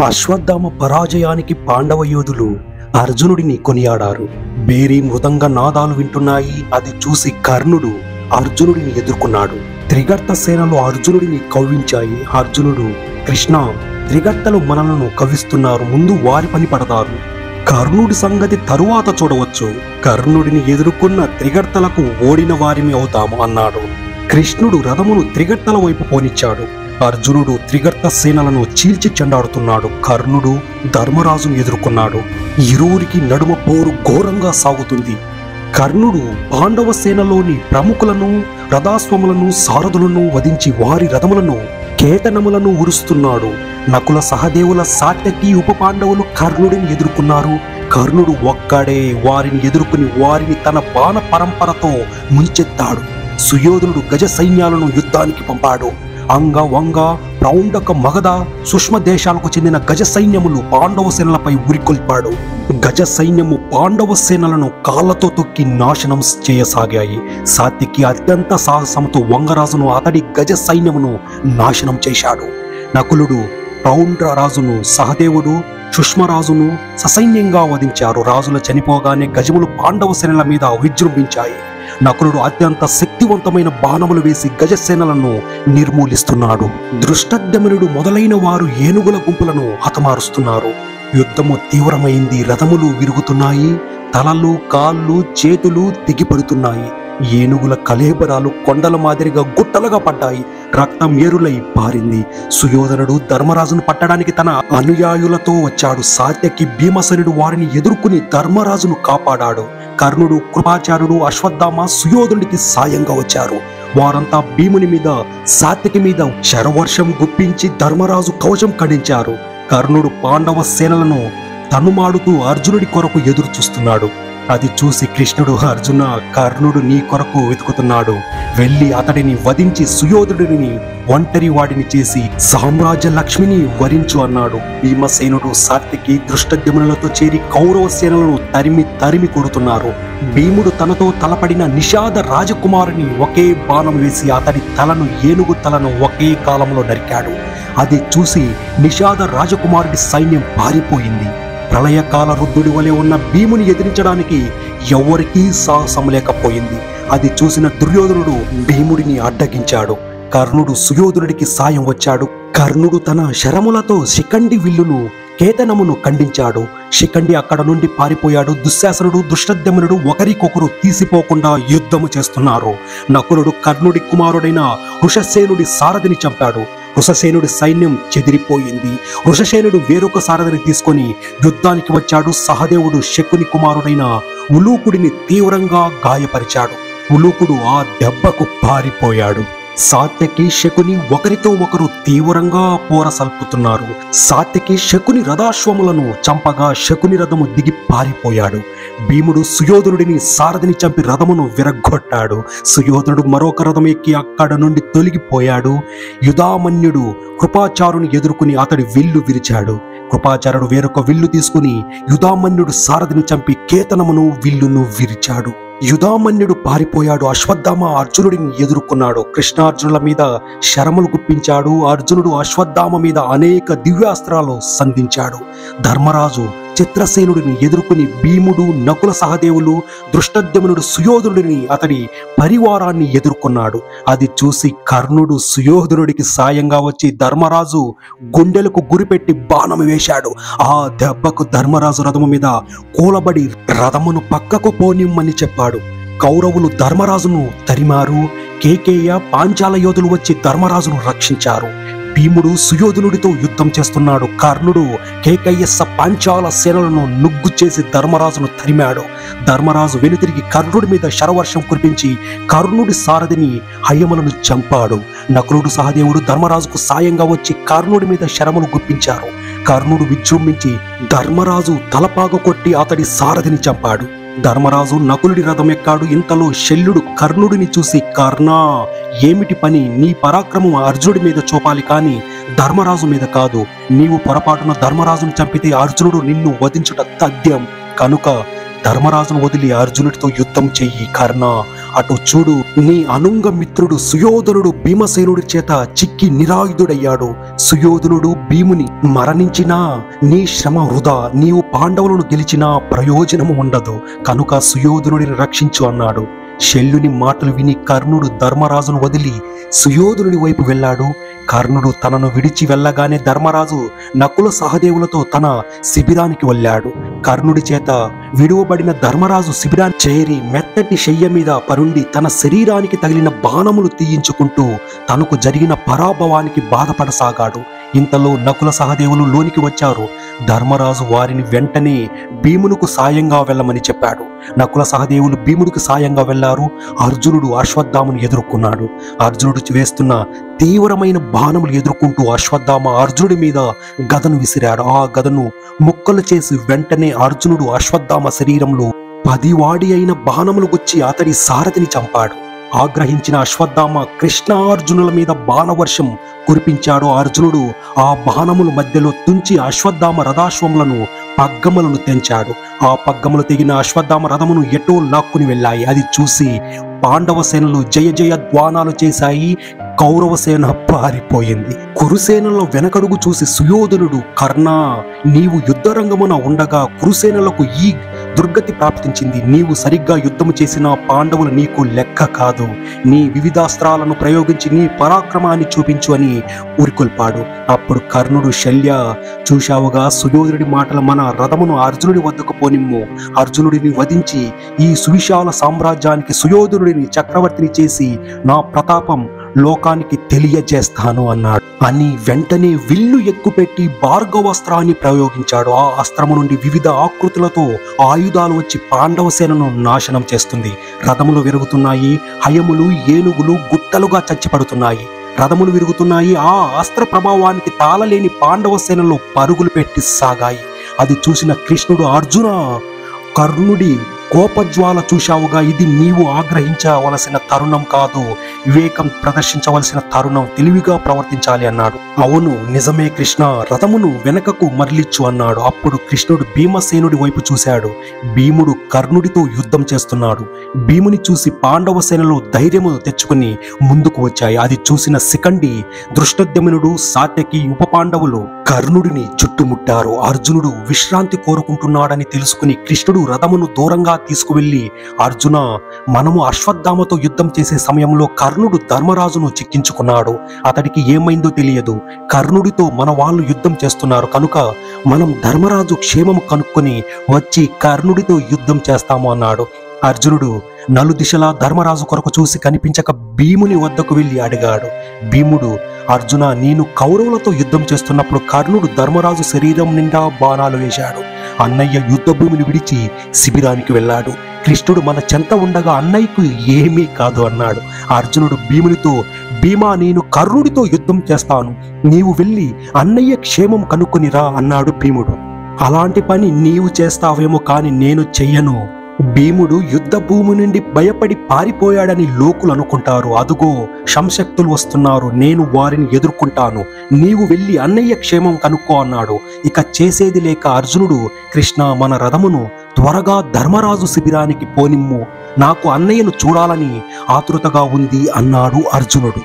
అశ్వత్థామ పరాజయానికి పాండవ యోధులు అర్జునుడిని కొనియాడారు. బేరీ మృదంగ నాదాలు వింటున్నాయి. అది చూసి కర్ణుడు అర్జునుడిని ఎదుర్కొన్నాడు. త్రిగర్త సేనలు అర్జునుడిని కవ్వించాయి. అర్జునుడు, కృష్ణ, త్రిగర్తలు మనలను కవ్విస్తున్నారు, ముందు వారి పని పడతారు. కర్ణుడి సంగతి తరువాత చూడవచ్చు. కర్ణుడిని ఎదుర్కొన్న త్రిగర్తలకు ఓడిన వారిని అవుతాము అన్నాడు. కృష్ణుడు రథమును త్రిగర్తల వైపు పోనిచ్చాడు. అర్జునుడు త్రిగర్త సేనలను చీల్చి చెండాడుతున్నాడు. కర్ణుడు ధర్మరాజును ఎదుర్కొన్నాడు. ఇరువురికి నడుమ పోరు ఘోరంగా సాగుతుంది. కర్ణుడు పాండవ సేనలోని ప్రముఖులను, రథాశ్వములను, సారథులను వధించి వారి రథములను, కేతనములను ఉరుస్తున్నాడు. నకుల సహదేవుల సాత్యకి ఉప పాండవులు కర్ణుడిని ఎదుర్కొన్నారు. కర్ణుడు ఒక్కడే వారిని ఎదుర్కొని వారిని తన బాణ పరంపరతో ముంచెత్తాడు. సుయోధనుడు గజ సైన్యాలను యుద్ధానికి పంపాడు. అంగ, వంగ, ప్రౌండక, మగధ, సుష్మ దేశాలకు చెందిన గజ సైన్యములు పాండవ సేనలపై ఉరికొల్పాడు. గజ సైన్యము పాండవ సేనలను కాళ్లతో తొక్కి నాశనం చేయసాగాయి. సాత్యకి అత్యంత సాహసంతో వంగరాజును, అతడి గజ సైన్యమును నాశనం చేశాడు. నకులుడు ప్రౌండ్రరాజును, సహదేవుడు సుష్మరాజును ససైన్యంగా వధించారు. రాజులు చనిపోగానే గజములు పాండవ సేనల మీద విజృంభించాయి. నకులుడు అత్యంత శక్తివంతమైన బాణములు వేసి గజసేనలను నిర్మూలిస్తున్నాడు. దృష్టద్యుమ్నుడు మొదలైన వారు ఏనుగుల గుంపులను హతమారుస్తున్నారు. యుద్ధము తీవ్రమైంది. రథములు విరుగుతున్నాయి. తలలు, కాళ్ళు, చేతులు తెగిపడుతున్నాయి. ఏనుగుల కళేబరాలు కొండల మాదిరిగా గుట్టలుగా పడ్డాయి. రక్తం ఏరులై పారింది. సుయోధనుడు ధర్మరాజును పట్టడానికి తన అనుయాయులతో వచ్చాడు. సాత్యకి భీమసేనుడు వారిని ఎదుర్కొని ధర్మరాజును కాపాడాడు. కర్ణుడు, కృపాచార్యుడు, అశ్వత్థామ సుయోధనుడికి సాయంగా వచ్చారు. వారంతా భీముని మీద, సాత్యకి మీద శరవర్షం గుప్పించి ధర్మరాజు కవచం కడించారు. కర్ణుడు పాండవ సేనలను తనుమాడుతూ అర్జునుడి కొరకు ఎదురు చూస్తున్నాడు. అది చూసి కృష్ణుడు, అర్జున, కర్ణుడు నీ కొరకు వెతుకుతున్నాడు. వెళ్ళి అతడిని వధించి సుయోధనుడిని ఒంటరి వాడిని చేసి సామ్రాజ్య లక్ష్మిని వరించు అన్నాడు. భీమసేనుడు, సాత్యకి దృష్టద్యుమ్నులతో చేరి కౌరవ సేనలను తరిమి కొడుతున్నారు. భీముడు తనతో తలపడిన నిషాద రాజకుమారుని ఒకే బాణం వేసి అతడి తలను, ఏనుగు తలను ఒకే కాలంలో నరికాడు. అది చూసి నిషాద రాజకుమారుడి సైన్యం పారిపోయింది. ప్రళయకాల రుద్రుడి వలె ఉన్న భీముని ఎదిరించడానికి ఎవరికీ సాహసం లేకపోయింది. అది చూసిన దుర్యోధనుడు భీముడిని అడ్డగించాడు. కర్ణుడు సుయోధనుడికి సాయం వచ్చాడు. కర్ణుడు తన శరములతో శిఖండి విల్లును, కేతనమును ఖండించాడు. శిఖండి అక్కడ నుండి పారిపోయాడు. దుశ్శాసనుడు, దృష్టద్యుమ్నుడు ఒకరికొకరు తీసిపోకుండా యుద్ధము చేస్తున్నారు. నకులుడు కర్ణుడి కుమారుడైన వృషసేనుడి సారథిని చంపాడు. వృషసేనుడి సైన్యం చెదిరిపోయింది. వృషసేనుడు వేరొక సారథిని తీసుకొని యుద్ధానికి వచ్చాడు. సహదేవుడు శకుని కుమారుడైన ఉలూకుడిని తీవ్రంగా గాయపరిచాడు. ఉలూకుడు ఆ దెబ్బకు పారిపోయాడు. సాత్యకి, శకుని ఒకరితో ఒకరు తీవ్రంగా పోర సల్పుతున్నారు. సాత్యకి శకుని రథాశ్వములను చంపగా శకుని రథము దిగి పారిపోయాడు. భీముడు సుయోధనుడిని సారథిని చంపి రథమును విరగ్గొట్టాడు. సుయోధనుడు మరొక రథం ఎక్కి అక్కడ నుండి తొలగిపోయాడు. యుధామన్యుడు కృపాచారుని ఎదుర్కొని అతడి విల్లు విరిచాడు. కృపాచారుడు వేరొక విల్లు తీసుకుని యుధామన్యుడు సారథిని చంపి కేతనమును, విల్లును విరిచాడు. యుధామన్యుడు పారిపోయాడు. అశ్వత్థామ అర్జునుడిని ఎదుర్కొన్నాడు. కృష్ణార్జునుల మీద శరములు గుప్పించాడు. అర్జునుడు అశ్వత్థామ మీద అనేక దివ్యాస్త్రాలు సంధించాడు. ధర్మరాజు చిత్రసేనుడిని ఎదుర్కొని భీముడు, నకుల సహదేవులు, దృష్టద్యుమ్నుడు సుయోధనుడిని, అతడి పరివారాన్ని ఎదుర్కొన్నాడు. అది చూసి కర్ణుడు సుయోధనుడికి సాయంగా వచ్చి ధర్మరాజు గుండెలకు గురిపెట్టి బాణం వేశాడు. ఆ దెబ్బకు ధర్మరాజు రథము మీద కూలబడి రథమును పక్కకు పోనిమ్మని చెప్పాడు. కౌరవులు ధర్మరాజును తరిమారు. కేకేయ, పాంచాల యోధులు వచ్చి ధర్మరాజును రక్షించారు. భీముడు సుయోధనుడితో యుద్ధం చేస్తున్నాడు. కర్ణుడు కేకయ్యస్స పాంచాల సేనలను నుగ్గు చేసి ధర్మరాజును తరిమాడు. ధర్మరాజు వెనుతిరిగి కర్ణుడి మీద శరవర్షం కురిపించి కర్ణుడి సారథిని హయములను చంపాడు. నకులుడు, సహదేవుడు ధర్మరాజుకు సాయంగా వచ్చి కర్ణుడి మీద శరములు గుప్పించారు. కర్ణుడు విజృంభించి ధర్మరాజు తలపాగ కొట్టి అతడి సారథిని చంపాడు. ధర్మరాజు నకులుడి రథం ఎక్కాడు. ఇంతలో శల్యుడు కర్ణుడిని చూసి, కర్ణా, ఏమిటి పని? నీ పరాక్రమం అర్జునుడి మీద చూపాలి కానీ ధర్మరాజు మీద కాదు. నీవు పొరపాటున ధర్మరాజును చంపితే అర్జునుడు నిన్ను వధించుట తథ్యం. కనుక ధర్మరాజును వదిలి అర్జునుడితో యుద్ధం చెయ్యి కర్ణ. అటు చూడు, నీ అనుంగ మిత్రుడు సుయోధనుడు భీమసేనుడి చేత చిక్కి నిరాయుధుడయ్యాడు. సుయోధనుడు భీముని మరణించినా నీ శ్రమ వృధా. నీవు పాండవులను గెలిచినా ప్రయోజనము ఉండదు. కనుక సుయోధనుడిని రక్షించు అన్నాడు. శల్యుని మాటలు విని కర్ణుడు ధర్మరాజును వదిలి సుయోధనుడి వైపు వెళ్ళాడు. కర్ణుడు తనను విడిచి వెళ్ళగానే ధర్మరాజు నకుల సహదేవులతో తన శిబిరానికి వెళ్ళాడు. కర్ణుడి చేత విడువబడిన ధర్మరాజు శిబిరాన్ని చేరి మెత్తటి శయ్య మీద పరుండి తన శరీరానికి తగిలిన బాణములు తీయించుకుంటూ తనకు జరిగిన పరాభవానికి బాధపడసాగాడు. ఇంతలో నకుల సహదేవులు లోనికి వచ్చారు. ధర్మరాజు వారిని వెంటనే భీమునకు సాయంగా వెళ్ళమని చెప్పాడు. నకుల సహదేవులు భీముడికి సాయంగా వెళ్లారు. అర్జునుడు అశ్వత్థామను ఎదుర్కొన్నాడు. అర్జునుడు వేస్తున్న తీవ్రమైన బాణములు ఎదుర్కొంటూ అశ్వత్థామ అర్జునుడి మీద గదను విసిరాడు. ఆ గదను ముక్కలు చేసి వెంటనే అర్జునుడు అశ్వత్థామ శరీరంలో 10 వాడి అయిన బాణములు గుచ్చి అతడి సారథిని చంపాడు. ఆగ్రహించిన అశ్వత్థామ కృష్ణార్జునుల మీద బాణవర్షం కురిపించాడు. అర్జునుడు ఆ బాణముల మధ్యలో తుంచి అశ్వత్థామ రథాశ్వములను పగ్గములను తెంచాడు. ఆ పగ్గములు తెగిన అశ్వత్థామ రథమును ఎటో లాక్కుని వెళ్ళాయి. అది చూసి పాండవ సేనలు జయ జయ ధ్వానాలు చేశాయి. కౌరవ సేన పారిపోయింది. కురుసేనలో వెనకడుగు చూసి సుయోధనుడు, కర్ణ, నీవు యుద్ధరంగమున ఉండగా కురుసేనలకు ఈ దుర్గతి ప్రాప్తించింది. నీవు సరిగ్గా యుద్ధము చేసిన పాండవులు నీకు లెక్క కాదు. నీ వివిధాస్త్రాలను ప్రయోగించి నీ పరాక్రమాన్ని చూపించు అని ఊరికొల్పాడు. అప్పుడు కర్ణుడు, శల్య, చూశావుగా సుయోధనుడి మాటలు, మన రథమును అర్జునుడి వద్దకు పోనిమ్ము. అర్జునుడిని వధించి ఈ సువిశాల సామ్రాజ్యానికి సుయోధనుడిని చక్రవర్తిని చేసి నా ప్రతాపం లోకానికి తెలియజేస్తాను అన్నాడు. అని వెంటనే విల్లు ఎక్కుపెట్టి భార్గవాస్త్రాన్ని ప్రయోగించాడు. ఆ అస్త్రము నుండి వివిధ ఆకృతులతో ఆయుధాలు వచ్చి పాండవ సేనను నాశనం చేస్తుంది. రథములు విరుగుతున్నాయి. హయములు, ఏనుగులు గుట్టలుగా చచ్చిపడుతున్నాయి. రథములు విరుగుతున్నాయి. ఆ అస్త్ర ప్రభావానికి తాళలేని పాండవ సేనలో పరుగులు పెట్టి సాగాయి. అది చూసిన కృష్ణుడు, అర్జున, కర్ణుడి కోపజ్వాల చూశావుగా, ఇది నీవు ఆగ్రహించవలసిన తరుణం కాదు, వివేకం ప్రదర్శించవలసిన తరుణం, తెలివిగా ప్రవర్తించాలి అన్నాడు. అవును, నిజమే కృష్ణ, రథమును వెనకకు మరలిచ్చు అన్నాడు. అప్పుడు కృష్ణుడు భీమసేనుడి వైపు చూశాడు. భీముడు కర్ణుడితో యుద్ధం చేస్తున్నాడు. భీముని చూసి పాండవ సేనలో ధైర్యము తెచ్చుకుని ముందుకు వచ్చాయి. అది చూసిన శిఖండి, దృష్టద్యుమ్నుడు, సాత్యకి, ఉప పాండవులు కర్ణుడిని చుట్టుముట్టారు. అర్జునుడు విశ్రాంతి కోరుకుంటున్నాడని తెలుసుకుని కృష్ణుడు రథమును దూరంగా తీసుకువెళ్లి, అర్జున, మనము అశ్వత్థామతో యుద్ధం చేసే సమయంలో కర్ణుడు ధర్మరాజును చిక్కించుకున్నాడు. అతడికి ఏమైందో తెలియదు. కర్ణుడితో మన వాళ్ళు యుద్ధం చేస్తున్నారు. కనుక మనం ధర్మరాజు క్షేమము కనుక్కొని వచ్చి కర్ణుడితో యుద్ధం చేస్తాము అన్నాడు. అర్జునుడు నలుదిశలా ధర్మరాజు కొరకు చూసి కనిపించక భీముని వద్దకు వెళ్లి అడిగాడు. భీముడు, అర్జున, నేను కౌరవులతో యుద్ధం చేస్తున్నప్పుడు కర్ణుడు ధర్మరాజు శరీరం నిండా బాణాలు వేశాడు. అన్నయ్య యుద్ధ భూమిని విడిచి శిబిరానికి వెళ్ళాడు. కృష్ణుడు మన చెంత ఉండగా అన్నయ్యకు ఏమీ కాదు అన్నాడు. అర్జునుడు భీమునితో, భీమా, నేను కర్ణుడితో యుద్ధం చేస్తాను, నీవు వెళ్ళి అన్నయ్య క్షేమం కనుక్కొనిరా అన్నాడు భీముడు. అలాంటి పని నీవు చేస్తావేమో కాని నేను చెయ్యను. భీముడు యుద్ధ భూమి నుండి భయపడి పారిపోయాడని లోకులు అనుకుంటారు. అదుగో సంశక్తులు వస్తున్నారు, నేను వారిని ఎదుర్కొంటాను, నీవు వెళ్ళి అన్నయ్య క్షేమం కనుక్కో అన్నాడు. ఇక చేసేది లేక అర్జునుడు, కృష్ణ, మన రథమును త్వరగా ధర్మరాజు శిబిరానికి పోనిమ్ము, నాకు అన్నయ్యను చూడాలని ఆతృతగా ఉంది అన్నాడు అర్జునుడు.